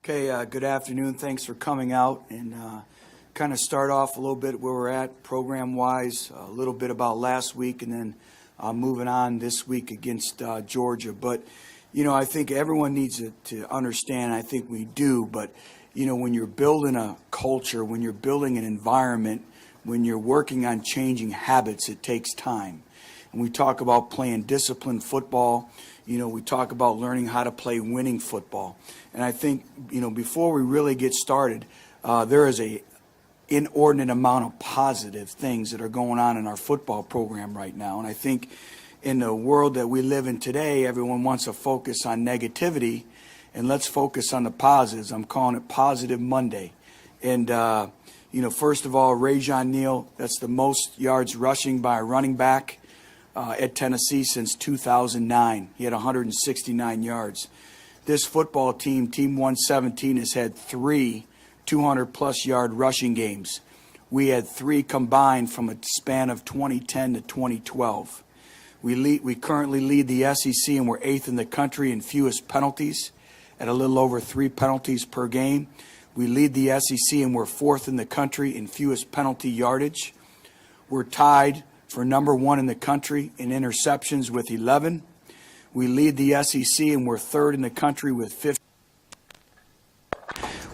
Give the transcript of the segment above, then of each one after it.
Okay, good afternoon. Thanks for coming out and kind of start off a little bit where we're at program-wise, a little bit about last week, and then moving on this week against Georgia. But, you know, I think everyone needs to understand, I think we do, but, you know, when you're building a culture, when you're building an environment, when you're working on changing habits, it takes time. And we talk about playing disciplined football. You know, we talk about learning how to play winning football. And I think, you know, before we really get started, there is a inordinate amount of positive things that are going on in our football program right now. And I think in the world that we live in today, everyone wants to focus on negativity, and let's focus on the positives. I'm calling it Positive Monday. And, you know, first of all, Rajon Neal, that's the most yards rushing by a running back at Tennessee since 2009. He had 169 yards. This football team, Team 117, has had 3 200-plus yard rushing games. We had 3 combined from a span of 2010 to 2012. We currently lead the SEC, and we're 8th in the country in fewest penalties at a little over 3 penalties per game. We lead the SEC, and we're 4th in the country in fewest penalty yardage. We're tied for number 1 in the country in interceptions with 11. We lead the SEC, and we're 3rd in the country with 50.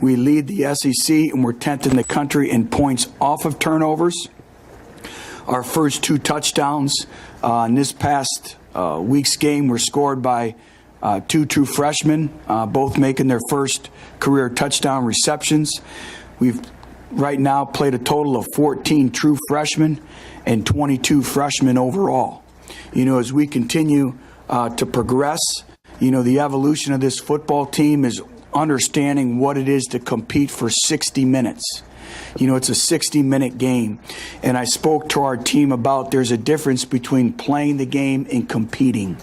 We lead the SEC, and we're 10th in the country in points off of turnovers. Our first 2 touchdowns in this past week's game were scored by 2 true freshmen, both making their first career touchdown receptions. We've right now played a total of 14 true freshmen and 22 freshmen overall. You know, as we continue to progress, you know, the evolution of this football team is understanding what it is to compete for 60 minutes. You know, it's a 60-minute game. And I spoke to our team about there's a difference between playing the game and competing.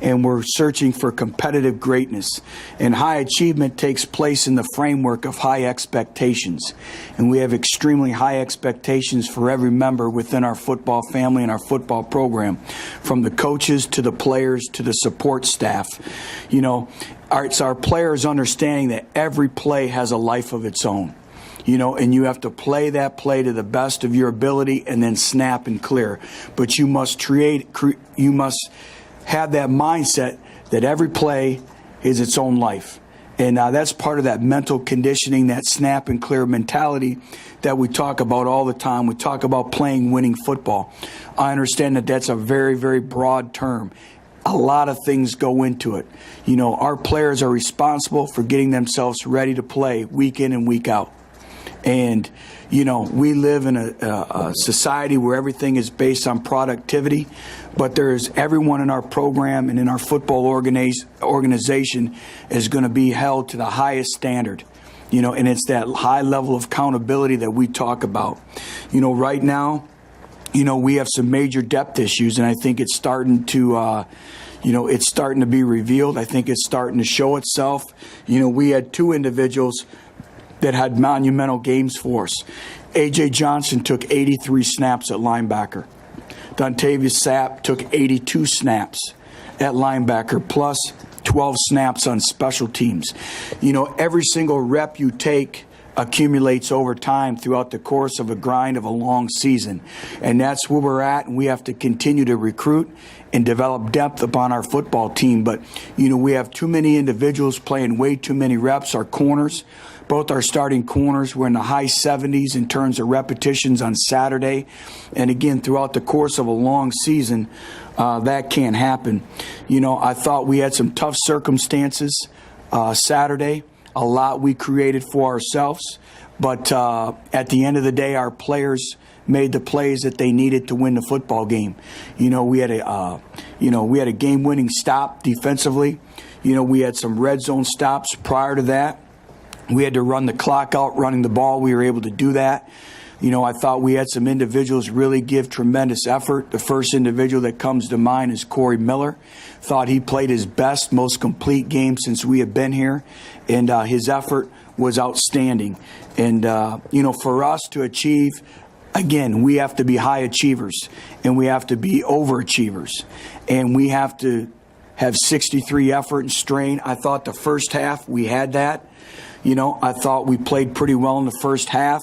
And we're searching for competitive greatness. And high achievement takes place in the framework of high expectations. And we have extremely high expectations for every member within our football family and our football program, from the coaches to the players to the support staff. You know, it's our players understanding that every play has a life of its own. You know, and you have to play that play to the best of your ability and then snap and clear. But you must you must have that mindset that every play is its own life. And that's part of that mental conditioning, that snap and clear mentality that we talk about all the time. We talk about playing winning football. I understand that that's a very, very broad term. A lot of things go into it. You know, our players are responsible for getting themselves ready to play week in and week out. And, you know, we live in a society where everything is based on productivity, but there's everyone in our program and in our football organization is going to be held to the highest standard, you know, and it's that high level of accountability that we talk about. You know, right now, you know, we have some major depth issues, and I think it's starting to, you know, it's starting to be revealed. I think it's starting to show itself. You know, we had 2 individuals that had monumental games for us. A.J. Johnson took 83 snaps at linebacker. Dontavius Sapp took 82 snaps at linebacker, plus 12 snaps on special teams. You know, every single rep you take accumulates over time throughout the course of a grind of a long season. And that's where we're at, and we have to continue to recruit and develop depth upon our football team. But, you know, we have too many individuals playing way too many reps. Our corners, both our starting corners, were in the high 70s in terms of repetitions on Saturday. And again, throughout the course of a long season, that can't happen. You know, I thought we had some tough circumstances Saturday. A lot we created for ourselves. But at the end of the day, our players made the plays that they needed to win the football game. You know, we had a game-winning stop defensively. You know, we had some red zone stops prior to that. We had to run the clock out running the ball. We were able to do that. You know, I thought we had some individuals really give tremendous effort. The first individual that comes to mind is Corey Miller. Thought he played his best, most complete game since we have been here. And his effort was outstanding. And, you know, for us to achieve, again, we have to be high achievers and we have to be overachievers. And we have to have 63 effort and strain. I thought the first half we had that. I thought we played pretty well in the first half,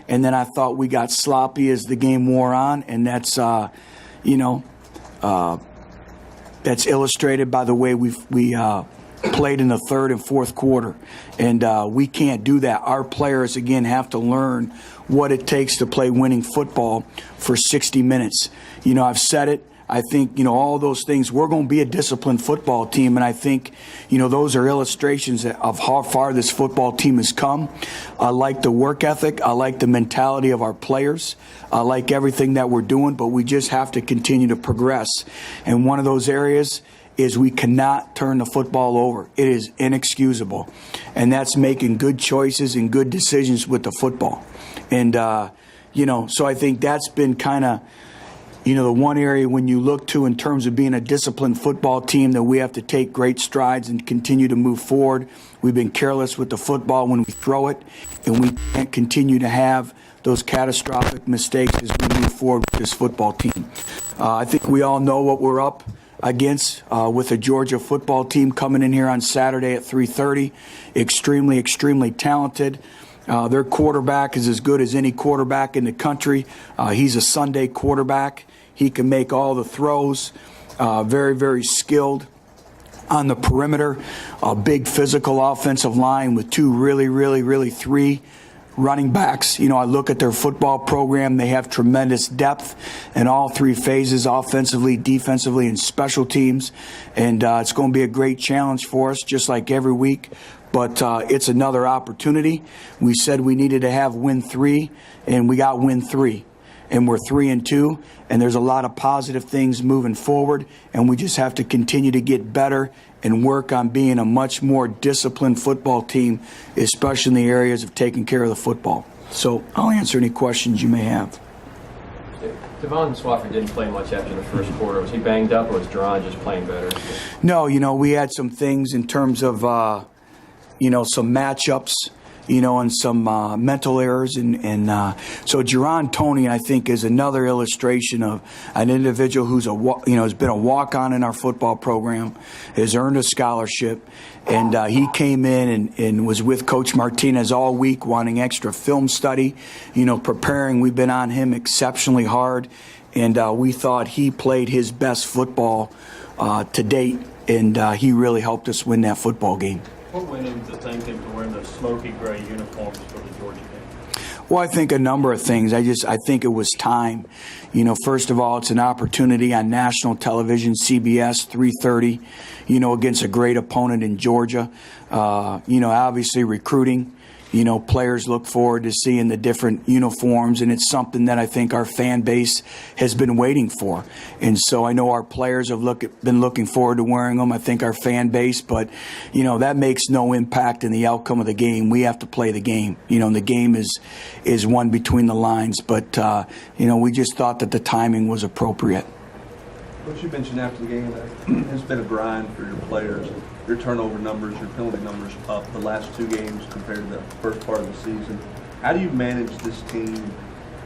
and then I thought we got sloppy as the game wore on, and that's that's illustrated by the way we played in the third and fourth quarter. And we can't do that. Our players, again, have to learn what it takes to play winning football for 60 minutes. I've said it. I think, all those things, we're going to be a disciplined football team. And I think, those are illustrations of how far this football team has come. I like the work ethic. I like the mentality of our players. I like everything that we're doing, but we just have to continue to progress. And one of those areas is we cannot turn the football over. It is inexcusable. And that's making good choices and good decisions with the football. And, so I think that's been kind of, the one area when you look to in terms of being a disciplined football team that we have to take great strides and continue to move forward. We've been careless with the football when we throw it, and we can't continue to have those catastrophic mistakes as we move forward with this football team. I think we all know what we're up against with a Georgia football team coming in here on Saturday at 3:30. Extremely, extremely talented. Their quarterback is as good as any quarterback in the country. He's a Sunday quarterback. He can make all the throws. Very, very skilled on the perimeter. A big physical offensive line with two really three running backs. I look at their football program. They have tremendous depth in all three phases, offensively, defensively, and special teams. And it's going to be a great challenge for us, just like every week. But it's another opportunity. We said we needed to have win 3, and we got win 3. And we're 3-2, and there's a lot of positive things moving forward, and we just have to continue to get better and work on being a much more disciplined football team, especially in the areas of taking care of the football. So I'll answer any questions you may have. Devon Swafford didn't play much after the first quarter. Was he banged up, or was Duran just playing better? No, we had some things in terms of, some matchups, and some mental errors. And so Jerron Tony, I think, is another illustration of an individual who's has been a walk-on in our football program, has earned a scholarship. And he came in and was with Coach Martinez all week wanting extra film study, preparing. We've been on him exceptionally hard. And we thought he played his best football to date. And he really helped us win that football game. What went into thinking to wearing the smoky gray uniforms for the Georgia game? Well, I think a number of things. I think it was time. First of all, it's an opportunity on national television, CBS, 3:30, against a great opponent in Georgia. Obviously recruiting. Players look forward to seeing the different uniforms, and it's something that I think our fan base has been waiting for. And so I know our players have been looking forward to wearing them. I think our fan base, but, that makes no impact in the outcome of the game. We have to play the game, and the game is one between the lines. But, we just thought that the timing was appropriate. What you mentioned after the game, that has been a grind for your players. Your turnover numbers, your penalty numbers up the last 2 games compared to the first part of the season. How do you manage this team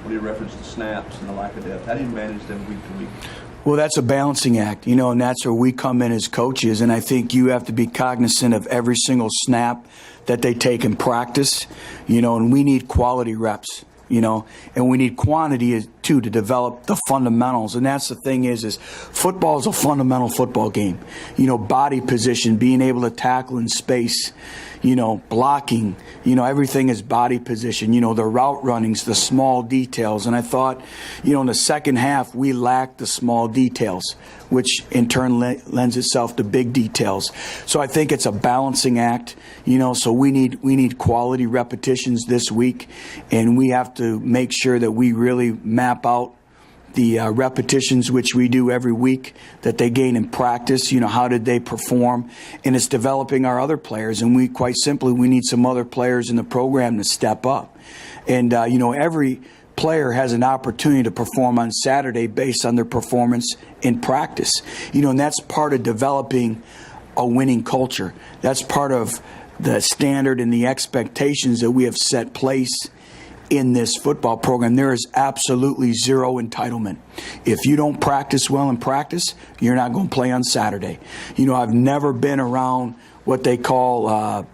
when you reference the snaps and the lack of depth? How do you manage them week to week? Well, that's a balancing act, and that's where we come in as coaches. And I think you have to be cognizant of every single snap that they take in practice, and we need quality reps. And we need quantity too to develop the fundamentals. And that's the thing is football is a fundamental football game. Body position, being able to tackle in space, blocking, everything is body position, the route runnings, the small details. And I thought, in the second half, we lacked the small details, which in turn lends itself to big details. So I think it's a balancing act, so we need quality repetitions this week, and we have to make sure that we really map out the repetitions, which we do every week, that they gain in practice. How did they perform? And it's developing our other players. And we need some other players in the program to step up. And, every player has an opportunity to perform on Saturday based on their performance in practice. And that's part of developing a winning culture. That's part of the standard and the expectations that we have set place in this football program. There is absolutely zero entitlement. If you don't practice well in practice, you're not going to play on Saturday. I've never been around what they call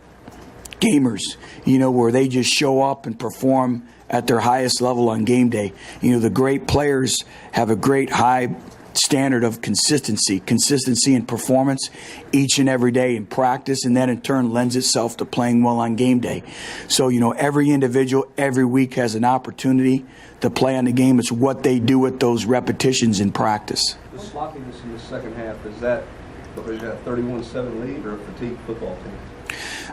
gamers, where they just show up and perform at their highest level on game day. The great players have a great high standard of consistency in performance each and every day in practice, and that in turn lends itself to playing well on game day. So, every individual every week has an opportunity to play on the game. It's what they do with those repetitions in practice. The sloppiness in the second half, is that because you got a 31-7 lead or a fatigued football team?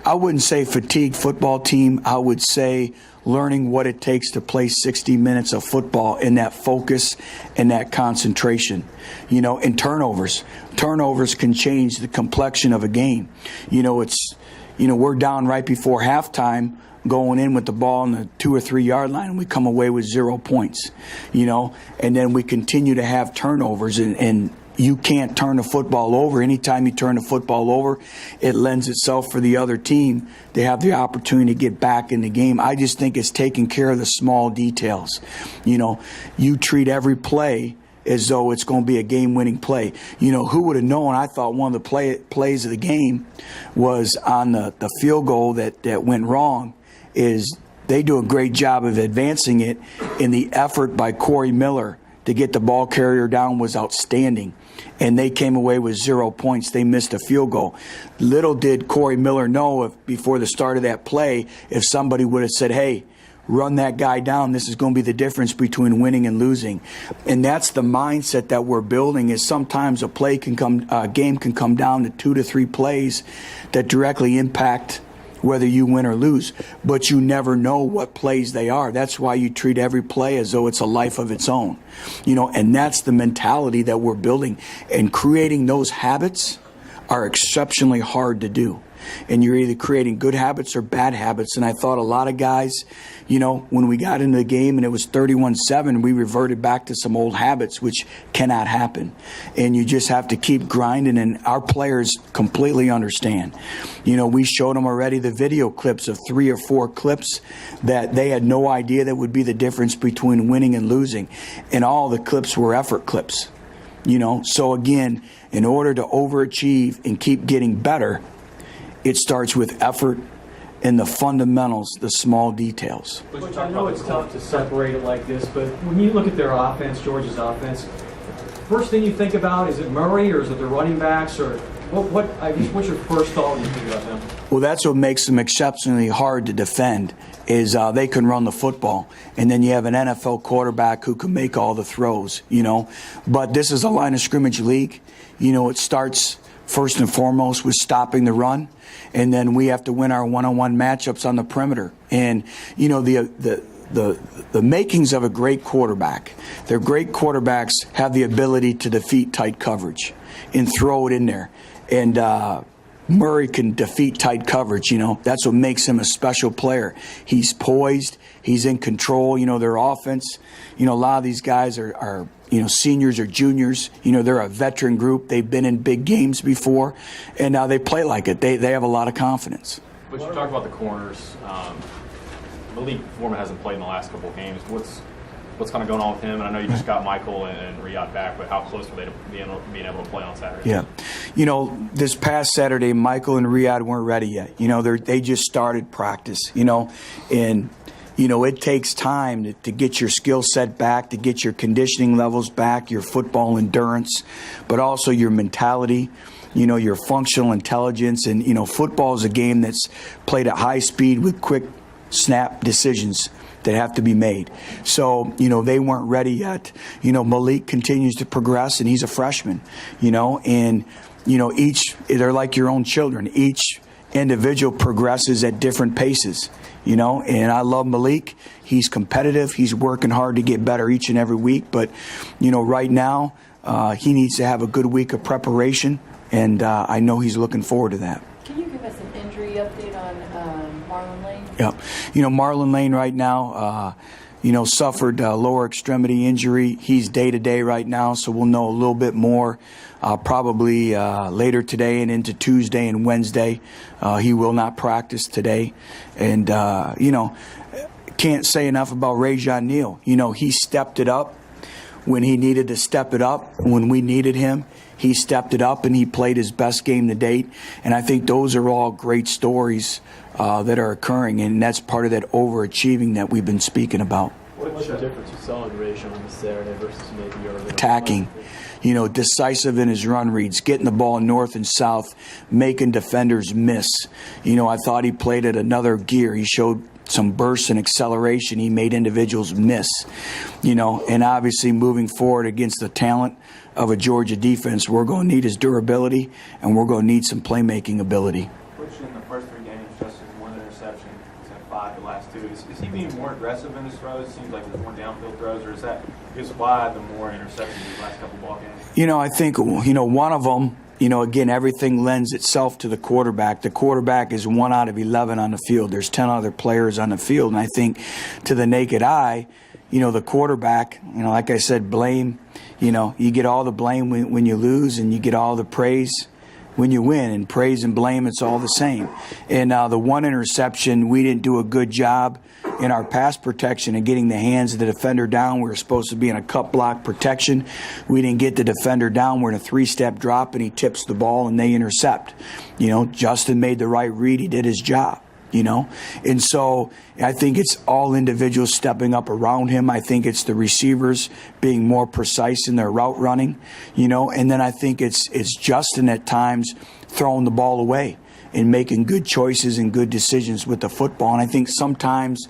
I wouldn't say fatigued football team. I would say learning what it takes to play 60 minutes of football in that focus and that concentration. And turnovers. Turnovers can change the complexion of a game. We're down right before halftime, going in with the ball on the 2 or 3 yard line, and we come away with 0 points. And then we continue to have turnovers, and you can't turn the football over. Anytime you turn the football over, it lends itself for the other team to have the opportunity to get back in the game. I just think it's taking care of the small details. You treat every play as though it's going to be a game-winning play. Who would have known? I thought one of the plays of the game was on the field goal that went wrong. Is they do a great job of advancing it, and the effort by Corey Miller to get the ball carrier down was outstanding. And they came away with 0 points. They missed a field goal. Little did Corey Miller know before the start of that play, if somebody would have said, hey, run that guy down, this is going to be the difference between winning and losing. And that's the mindset that we're building, is sometimes a game can come down to 2 to 3 plays that directly impact whether you win or lose, but you never know what plays they are. That's why you treat every play as though it's a life of its own. And that's the mentality that we're building. And creating those habits are exceptionally hard to do. And you're either creating good habits or bad habits. And I thought a lot of guys, when we got into the game and it was 31-7, we reverted back to some old habits, which cannot happen. And you just have to keep grinding, and our players completely understand. We showed them already the video clips of 3 or 4 clips that they had no idea that would be the difference between winning and losing. And all the clips were effort clips. So again, in order to overachieve and keep getting better, it starts with effort and the fundamentals, the small details. Which I know it's tough to separate it like this, but when you look at their offense, Georgia's offense, first thing you think about, is it Murray or is it the running backs, or what's your first thought when you think about them? Well, that's what makes them exceptionally hard to defend, is they can run the football. And then you have an NFL quarterback who can make all the throws, But this is a line of scrimmage league. It starts first and foremost with stopping the run, and then we have to win our one-on-one matchups on the perimeter. And the makings of a great quarterback, their great quarterbacks have the ability to defeat tight coverage and throw it in there. And Murray can defeat tight coverage. That's what makes him a special player. He's poised, he's in control. Their offense, a lot of these guys are seniors or juniors. They're a veteran group. They've been in big games before, and now they play like it. They have a lot of confidence. But you talked about the corners. Malik Foreman hasn't played in the last couple of games. What's kind of going on with him? And I know you just got Michael and Riyad back, but how close were they to being able to play on Saturday? Yeah. This past Saturday, Michael and Riyad weren't ready yet. They just started practice, and it takes time to get your skill set back, to get your conditioning levels back, your football endurance, but also your mentality, your functional intelligence. And, football is a game that's played at high speed with quick snap decisions that have to be made. So, they weren't ready yet. Malik continues to progress, and he's a freshman, and, they're like your own children. Each individual progresses at different paces. And I love Malik. He's competitive. He's working hard to get better each and every week. But, right now, he needs to have a good week of preparation, and I know he's looking forward to that. Can you give us an injury update on Marlon Lane? Yeah. Marlon Lane right now, suffered a lower extremity injury. He's day-to-day right now, so we'll know a little bit more probably later today and into Tuesday and Wednesday. He will not practice today. And, can't say enough about Rajon Neal. He stepped it up when he needed to step it up, when we needed him, he stepped it up and he played his best game to date. And I think those are all great stories that are occurring, and that's part of that overachieving that we've been speaking about. What was the difference you saw in Rachel on the Saturday versus maybe earlier? Attacking, decisive in his run reads, getting the ball north and south, making defenders miss. I thought he played at another gear. He showed some bursts and acceleration. He made individuals miss, and obviously moving forward against the talent of a Georgia defense, we're going to need his durability and we're going to need some playmaking ability. Butch, in the first 3 games, just as 1 interception, he's had 5 the last 2. Is he being more aggressive in his throws? It seems like there's more downfield throws, or is why the more interceptions these last couple ball games? I think, one of them, again, everything lends itself to the quarterback. The quarterback is 1 out of 11 on the field. There's 10 other players on the field. And I think to the naked eye, the quarterback, like I said, blame, you get all the blame when you lose and you get all the praise when you win. And praise and blame, it's all the same. And the 1 interception, we didn't do a good job in our pass protection and getting the hands of the defender down. We were supposed to be in a cut block protection. We didn't get the defender down. We're in a 3-step drop, and he tips the ball, and they intercept. Justin made the right read. He did his job. And so I think it's all individuals stepping up around him. I think it's the receivers being more precise in their route running, and then I think it's Justin at times throwing the ball away and making good choices and good decisions with the football. And I think sometimes,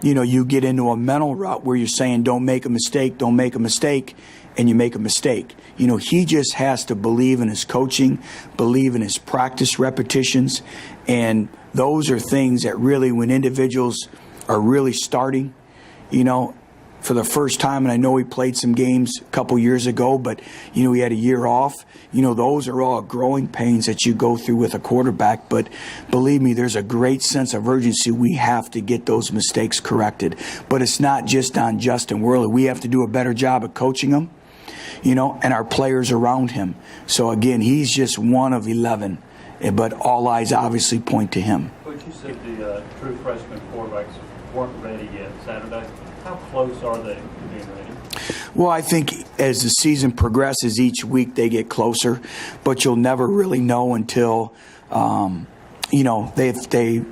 you get into a mental rut where you're saying, don't make a mistake, and you make a mistake. He just has to believe in his coaching, believe in his practice repetitions, and those are things that really, when individuals are really starting, for the first time, and I know he played some games a couple years ago, but, he had a year off. Those are all growing pains that you go through with a quarterback. But believe me, there's a great sense of urgency. We have to get those mistakes corrected. But it's not just on Justin Worley. We have to do a better job of coaching him, and our players around him. So, again, he's just 1 of 11. But all eyes obviously point to him. Coach, you said the true freshman quarterbacks weren't ready yet Saturday. How close are they to being ready? Well, I think as the season progresses, each week they get closer, but you'll never really know until, they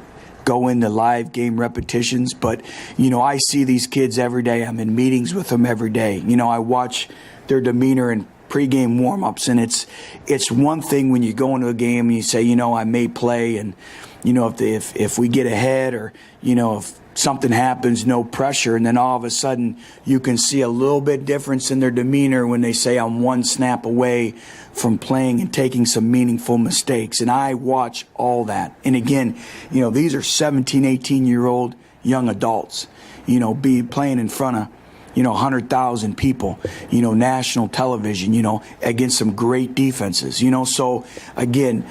go into live game repetitions. But, I see these kids every day. I'm in meetings with them every day. I watch their demeanor and pregame warm-ups, and it's one thing when you go into a game and you say, I may play, and if we get ahead, or if something happens, no pressure, and then all of a sudden you can see a little bit difference in their demeanor when they say, I'm 1 snap away from playing and taking some meaningful mistakes. And I watch all that. And again, these are 17, 18-year-old young adults, be playing in front of 100,000 people, national television, against some great defenses, So, again,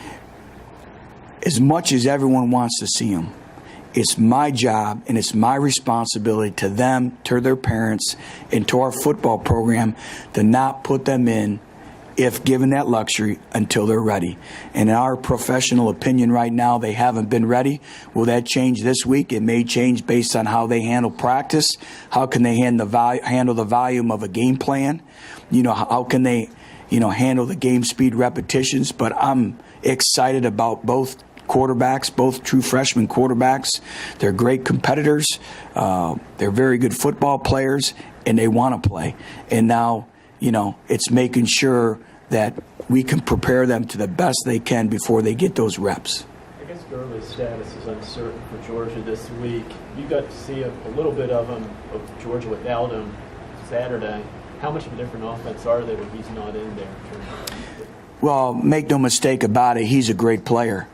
as much as everyone wants to see them, it's my job and it's my responsibility to them, to their parents, and to our football program to not put them in, if given that luxury, until they're ready. And in our professional opinion right now, they haven't been ready. Will that change this week? It may change based on how they handle practice. How can they handle the volume of a game plan? How can they, handle the game speed repetitions? But I'm excited about both quarterbacks, both true freshman quarterbacks. They're great competitors. They're very good football players, and they want to play. And now, it's making sure that we can prepare them to the best they can before they get those reps. I guess Gurley's status is uncertain for Georgia this week. You got to see a little bit of Georgia without him Saturday. How much of a different offense are they when he's not in there? Well, make no mistake about it, he's a great player.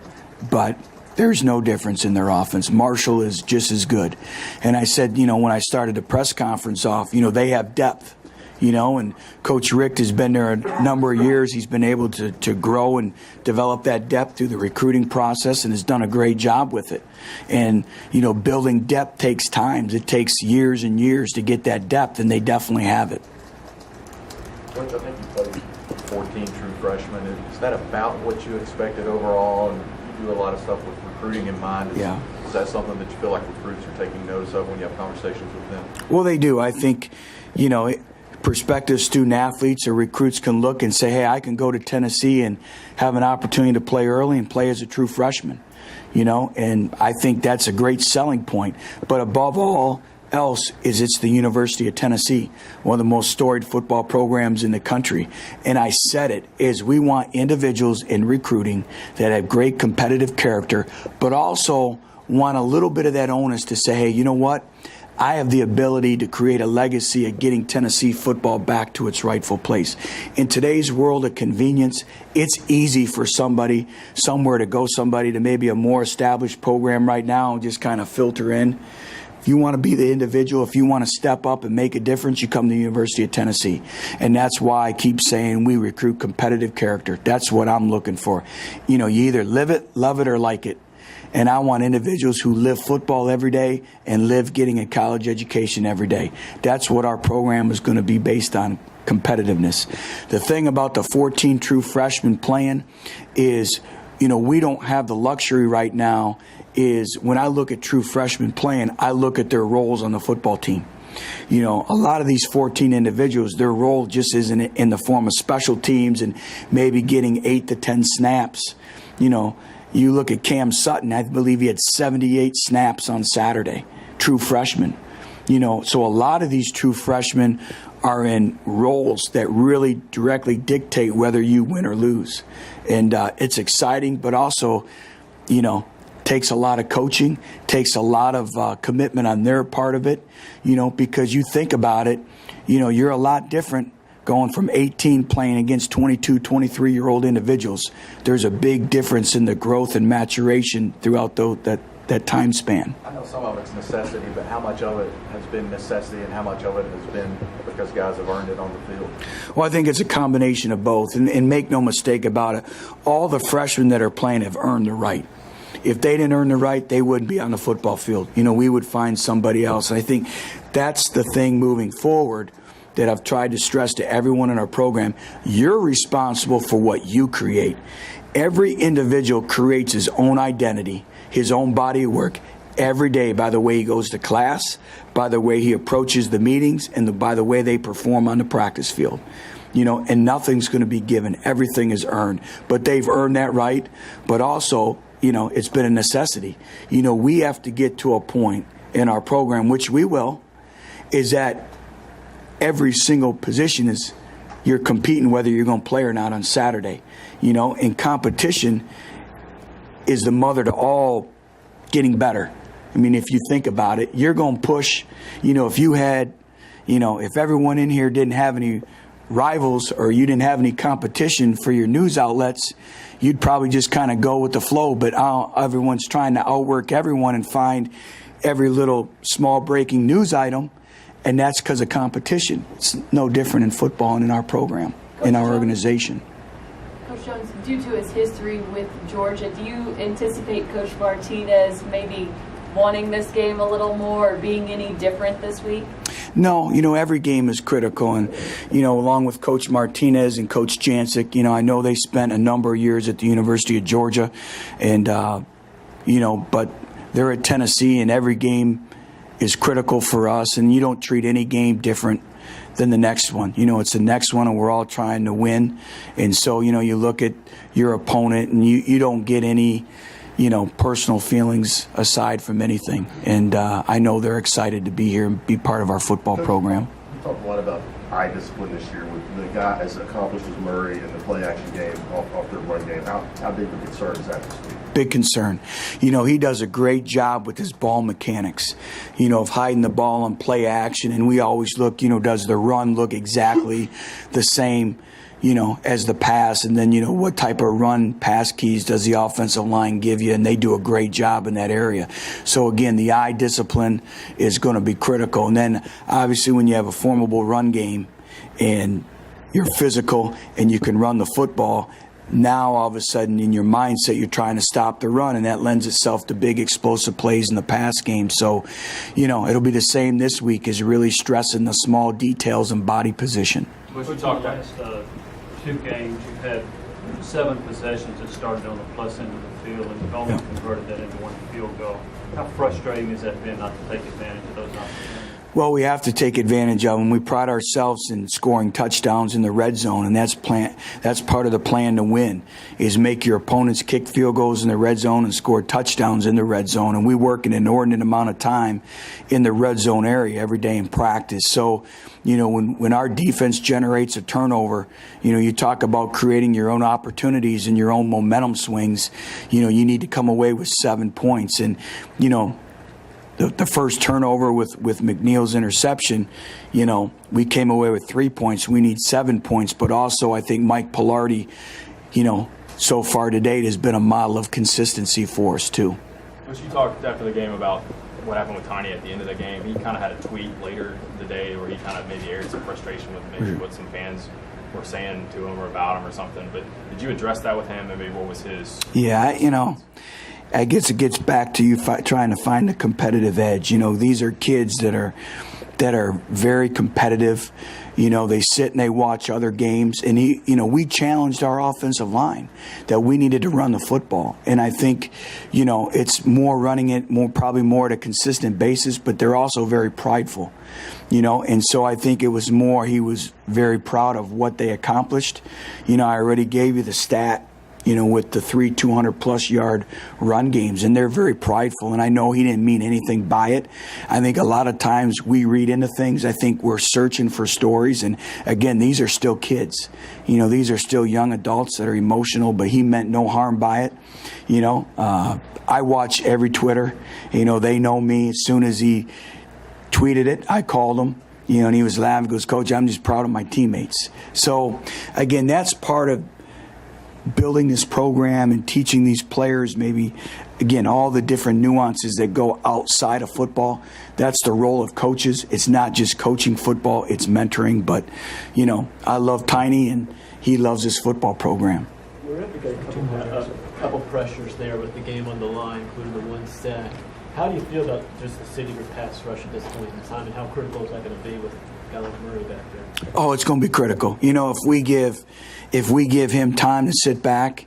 But there's no difference in their offense. Marshall is just as good. And I said, when I started the press conference off, they have depth, and Coach Richt has been there a number of years. He's been able to grow and develop that depth through the recruiting process and has done a great job with it. And, building depth takes time. It takes years and years to get that depth, and they definitely have it. Coach, I think you played 14 true freshmen. Is that about what you expected overall? And do a lot of stuff with recruiting in mind. Is that something that you feel like recruits are taking notice of when you have conversations with them? Well, they do. I think, prospective student athletes or recruits can look and say, hey, I can go to Tennessee and have an opportunity to play early and play as a true freshman, and I think that's a great selling point. But above all else it's the University of Tennessee, one of the most storied football programs in the country. And I said it, is we want individuals in recruiting that have great competitive character, but also want a little bit of that onus to say, hey, you know what? I have the ability to create a legacy of getting Tennessee football back to its rightful place. In today's world of convenience, it's easy for somebody somewhere to go to maybe a more established program right now and just kind of filter in. If you want to be the individual, if you want to step up and make a difference, you come to the University of Tennessee. And that's why I keep saying we recruit competitive character. That's what I'm looking for. You either live it, love it, or like it. And I want individuals who live football every day and live getting a college education every day. That's what our program is going to be based on, competitiveness. The thing about the 14 true freshmen playing is, we don't have the luxury right now is when I look at true freshmen playing, I look at their roles on the football team. A lot of these 14 individuals, their role just isn't in the form of special teams and maybe getting 8 to 10 snaps. You look at Cam Sutton, I believe he had 78 snaps on Saturday, true freshman. So a lot of these true freshmen are in roles that really directly dictate whether you win or lose. And it's exciting, but also, takes a lot of coaching, takes a lot of commitment on their part of it, because you think about it, you're a lot different going from 18 playing against 22, 23-year-old individuals. There's a big difference in the growth and maturation throughout that time span. I know some of it's necessity, but how much of it has been necessity and how much of it has been because guys have earned it on the field? Well, I think it's a combination of both. And make no mistake about it, all the freshmen that are playing have earned the right. If they didn't earn the right, they wouldn't be on the football field. We would find somebody else. And I think that's the thing moving forward that I've tried to stress to everyone in our program. You're responsible for what you create. Every individual creates his own identity, his own body of work every day by the way he goes to class, by the way he approaches the meetings, and by the way they perform on the practice field. And nothing's going to be given. Everything is earned. But they've earned that right. But also, it's been a necessity. We have to get to a point in our program, which we will, is that every single position is you're competing whether you're going to play or not on Saturday. And competition is the mother to all getting better. I mean, if you think about it, you're going to push, if you had, if everyone in here didn't have any rivals or you didn't have any competition for your news outlets, you'd probably just kind of go with the flow. But everyone's trying to outwork everyone and find every little small breaking news item. And that's because of competition. It's no different in football and in our program, in our organization. Coach Jones, due to his history with Georgia, do you anticipate Coach Martinez maybe wanting this game a little more or being any different this week? No, every game is critical. And, along with Coach Martinez and Coach Jancic, I know they spent a number of years at the University of Georgia. And, but they're at Tennessee, and every game is critical for us. And you don't treat any game different than the next one. It's the next one, and we're all trying to win. And so, you look at your opponent, and you don't get any personal feelings aside from anything. And I know they're excited to be here and be part of our football program. You talked a lot about eye discipline this year with the guy as accomplished as Murray in the play-action game off their run game. How big of a concern is that this week? Big concern. He does a great job with his ball mechanics, of hiding the ball and play action. And we always look, does the run look exactly the same, as the pass? And then, what type of run pass keys does the offensive line give you? And they do a great job in that area. So, again, the eye discipline is going to be critical. And then, obviously, when you have a formidable run game and you're physical and you can run the football, now all of a sudden in your mindset you're trying to stop the run, and that lends itself to big explosive plays in the pass game. So, it'll be the same this week, is really stressing the small details and body position. Which we talked about. Last 2 games, you've had 7 possessions that started on the plus end of the field, and you've only converted that into 1 field goal. How frustrating has that been not to take advantage of those opportunities? Well, we have to take advantage of them. We pride ourselves in scoring touchdowns in the red zone, and that's part of the plan to win, is make your opponents kick field goals in the red zone and score touchdowns in the red zone. And we work an inordinate amount of time in the red zone area every day in practice. So, when our defense generates a turnover, you talk about creating your own opportunities and your own momentum swings. You need to come away with 7 points. And, the first turnover with McNeil's interception, we came away with 3 points. We need 7 points. But also, I think Mike Pilardi, so far to date has been a model of consistency for us, too. But you talked after the game about what happened with Tiny at the end of the game. He kind of had a tweet later in the day where he kind of maybe aired some frustration with maybe what some fans were saying to him or about him or something. But did you address that with him? And maybe what was his? Yeah, I guess it gets back to you trying to find a competitive edge. These are kids that are very competitive. They sit and they watch other games. And we challenged our offensive line that we needed to run the football. And I think, it's more running it probably more at a consistent basis. But they're also very prideful. And so I think it was more he was very proud of what they accomplished. I already gave you the stat. With the 3 200-plus yard run games, and they're very prideful, and I know he didn't mean anything by it. I think a lot of times we read into things. I think we're searching for stories, and again, these are still kids. These are still young adults that are emotional, but he meant no harm by it. I watch every Twitter. They know me. As soon as he tweeted it, I called him. And he was laughing. He goes, "Coach, I'm just proud of my teammates." So, again, that's part of building this program and teaching these players maybe, again, all the different nuances that go outside of football. That's the role of coaches. It's not just coaching football, it's mentoring. But, I love Tiny, and he loves his football program. We're up against a couple pressures there with the game on the line, including the one sack. How do you feel about just the city of pass rush at this point in time, and how critical is that going to be with a guy like Murray back there? Oh, it's going to be critical. If we give him time to sit back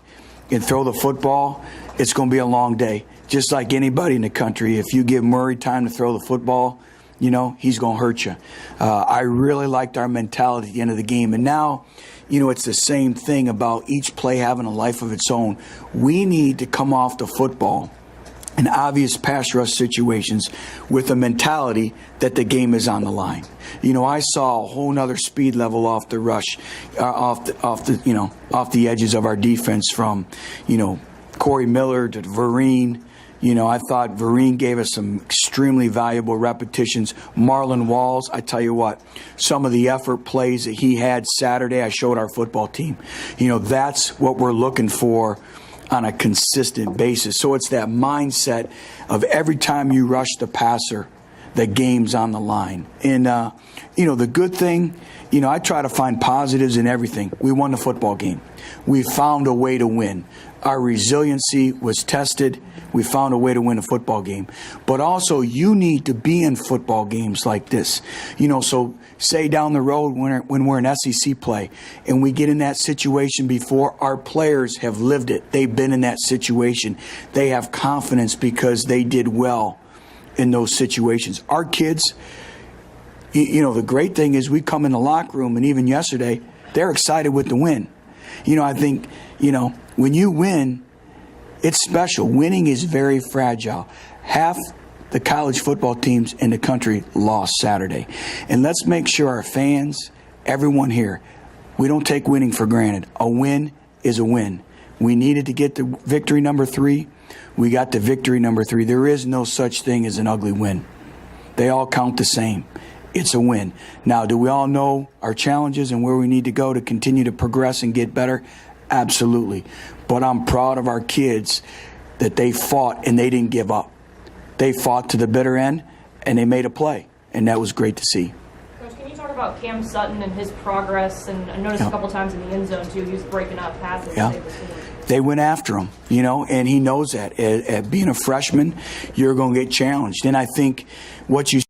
and throw the football, it's going to be a long day. Just like anybody in the country, if you give Murray time to throw the football, he's going to hurt you. I really liked our mentality at the end of the game. And now, it's the same thing about each play having a life of its own. We need to come off the football in obvious pass rush situations with a mentality that the game is on the line. I saw a whole nother speed level off the rush, off the edges of our defense from, Corey Miller to Vereen. I thought Vereen gave us some extremely valuable repetitions. Marlon Walls, I tell you what, some of the effort plays that he had Saturday, I showed our football team. That's what we're looking for on a consistent basis. So it's that mindset of every time you rush the passer, the game's on the line. And, the good thing, I try to find positives in everything. We won the football game. We found a way to win. Our resiliency was tested. We found a way to win a football game. But also, you need to be in football games like this. So say down the road when we're in SEC play and we get in that situation before, our players have lived it. They've been in that situation. They have confidence because they did well in those situations. Our kids, the great thing is we come in the locker room, and even yesterday, they're excited with the win. I think, when you win, it's special. Winning is very fragile. Half the college football teams in the country lost Saturday. And let's make sure our fans, everyone here, we don't take winning for granted. A win is a win. We needed to get to victory number 3. We got to victory number 3. There is no such thing as an ugly win. They all count the same. It's a win. Now, do we all know our challenges and where we need to go to continue to progress and get better? Absolutely. But I'm proud of our kids that they fought and they didn't give up. They fought to the bitter end, and they made a play, and that was great to see. Coach, can you talk about Cam Sutton and his progress? And I noticed a couple times in the end zone, too, he was breaking up passes. Yeah. They went after him, and he knows that. At being a freshman, you're going to get challenged. And I think what you